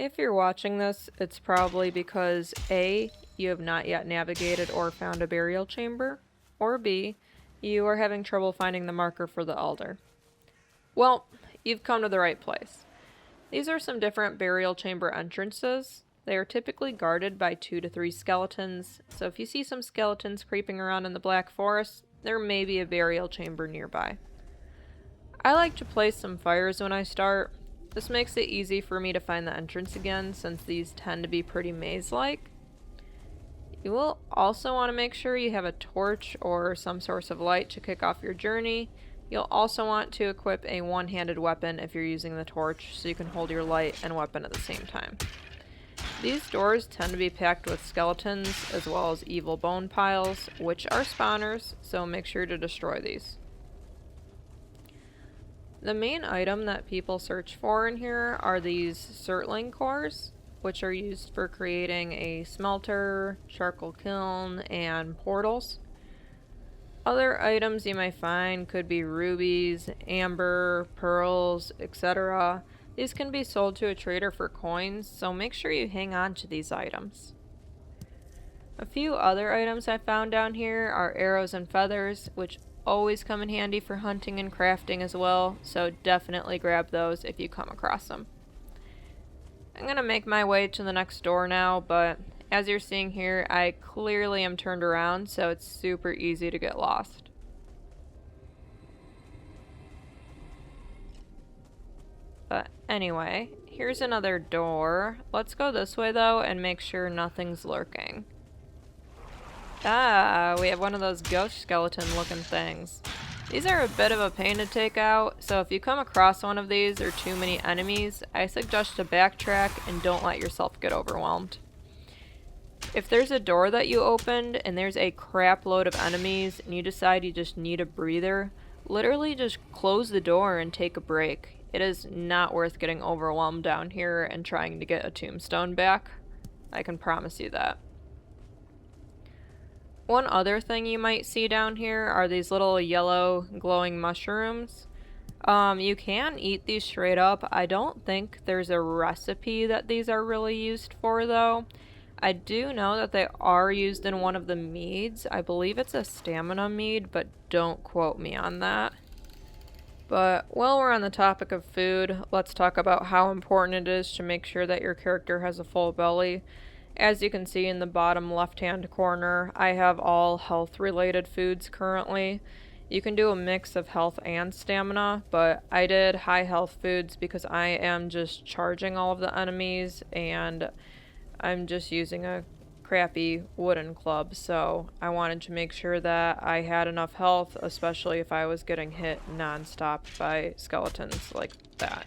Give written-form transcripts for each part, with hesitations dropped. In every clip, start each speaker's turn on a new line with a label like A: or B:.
A: If you're watching this, it's probably because A, you have not yet navigated or found a burial chamber, or B, you are having trouble finding the marker for the altar. Well, you've come to the right place. These are some different burial chamber entrances. They are typically guarded by 2 to 3 skeletons, so if you see some skeletons creeping around in the Black Forest, there may be a burial chamber nearby. I like to place some fires when I start. This makes it easy for me to find the entrance again, since these tend to be pretty maze-like. You will also want to make sure you have a torch or some source of light to kick off your journey. You'll also want to equip a one-handed weapon if you're using the torch, so you can hold your light and weapon at the same time. These doors tend to be packed with skeletons, as well as evil bone piles, which are spawners, so make sure to destroy these. The main item that people search for in here are these surtling cores, which are used for creating a smelter, charcoal kiln, and portals. Other items you might find could be rubies, amber, pearls, etc. These can be sold to a trader for coins, so make sure you hang on to these items. A few other items I found down here are arrows and feathers, which always come in handy for hunting and crafting as well, so definitely grab those if you come across them. I'm gonna make my way to the next door now, but as you're seeing here, I clearly am turned around, so it's super easy to get lost. But anyway, here's another door. Let's go this way though and make sure nothing's lurking. Ah, we have one of those ghost skeleton looking things. These are a bit of a pain to take out, so if you come across one of these or too many enemies, I suggest to backtrack and don't let yourself get overwhelmed. If there's a door that you opened and there's a crap load of enemies and you decide you just need a breather, literally just close the door and take a break. It is not worth getting overwhelmed down here and trying to get a tombstone back. I can promise you that. One other thing you might see down here are these little yellow glowing mushrooms. You can eat these straight up. I don't think there's a recipe that these are really used for though. I do know that they are used in one of the meads. I believe it's a stamina mead, but don't quote me on that. But while we're on the topic of food, let's talk about how important it is to make sure that your character has a full belly. As you can see in the bottom left-hand corner, I have all health-related foods currently. You can do a mix of health and stamina, but I did high health foods because I am just charging all of the enemies and I'm just using a crappy wooden club, so I wanted to make sure that I had enough health, especially if I was getting hit non-stop by skeletons like that.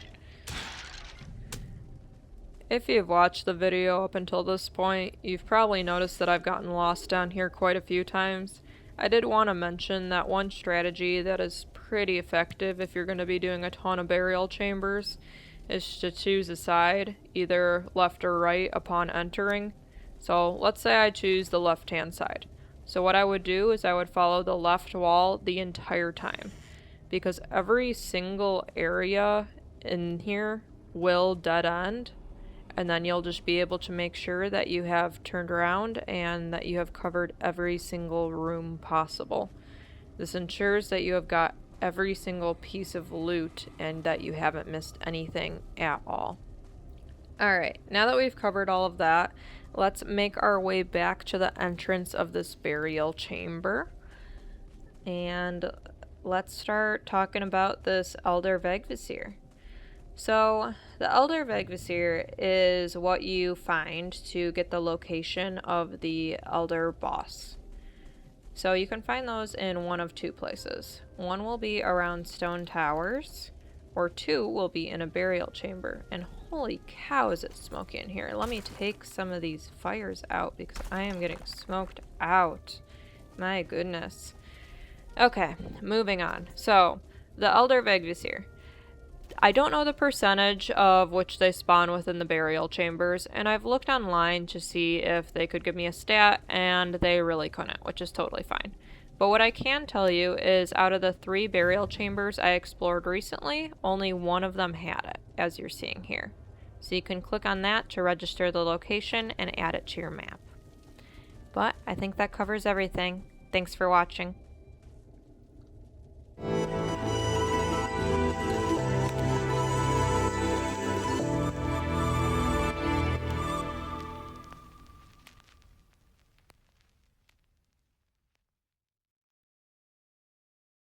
A: If you've watched the video up until this point, you've probably noticed that I've gotten lost down here quite a few times. I did want to mention that one strategy that is pretty effective if you're going to be doing a ton of burial chambers is to choose a side, either left or right upon entering. So let's say I choose the left-hand side. So what I would do is I would follow the left wall the entire time, because every single area in here will dead end. And then you'll just be able to make sure that you have turned around and that you have covered every single room possible. This ensures that you have got every single piece of loot and that you haven't missed anything at all. Alright, now that we've covered all of that, let's make our way back to the entrance of this burial chamber. And let's start talking about this Elder Vegvisir. So, the Elder Vegvisir is what you find to get the location of the Elder Boss. So you can find those in one of two places. One will be around stone towers, or two will be in a burial chamber. And holy cow, is it smoky in here. Let me take some of these fires out because I am getting smoked out. My goodness. Okay, moving on. So, the Elder Vegvisir. I don't know the percentage of which they spawn within the burial chambers, and I've looked online to see if they could give me a stat, and they really couldn't, which is totally fine. But what I can tell you is out of the 3 burial chambers I explored recently, only one of them had it, as you're seeing here. So you can click on that to register the location and add it to your map. But I think that covers everything. Thanks for watching.